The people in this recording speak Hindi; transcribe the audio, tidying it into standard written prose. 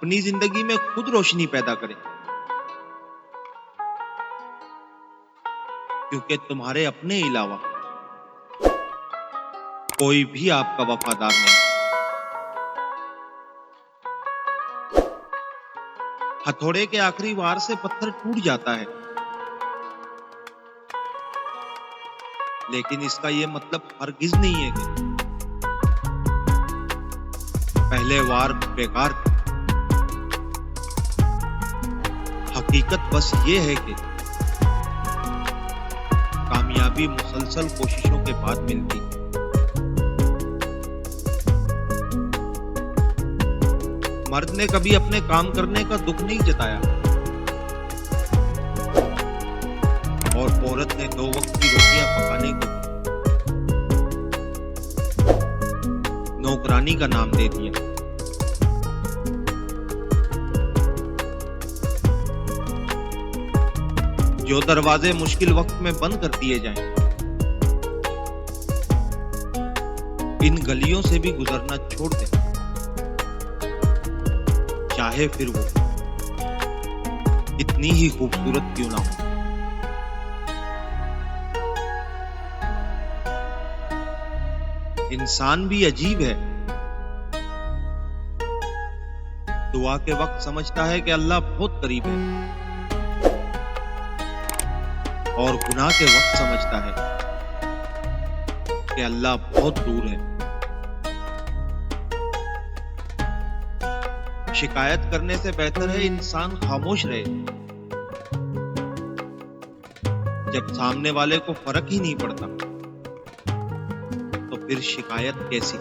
अपनी जिंदगी में खुद रोशनी पैदा करें, क्योंकि तुम्हारे अपने अलावा कोई भी आपका वफादार नहीं। हथौड़े के आखिरी वार से पत्थर टूट जाता है, लेकिन इसका यह मतलब हरगिज नहीं है कि पहले वार बेकार थे। हकीकत बस ये है कि कामयाबी मुसलसल कोशिशों के बाद मिलती है। मर्द ने कभी अपने काम करने का दुख नहीं जताया और औरत ने 2 वक्त की रोटियां पकाने को नौकरानी का नाम दे दिया। जो दरवाजे मुश्किल वक्त में बंद कर दिए जाएं, इन गलियों से भी गुजरना छोड़ दें, चाहे फिर वो कितनी ही खूबसूरत क्यों ना हो। इंसान भी अजीब है। दुआ के वक्त समझता है कि अल्लाह बहुत करीब है और गुनाह के वक्त समझता है कि अल्लाह बहुत दूर है। शिकायत करने से बेहतर है इंसान खामोश रहे। जब सामने वाले को फर्क ही नहीं पड़ता तो फिर शिकायत कैसी?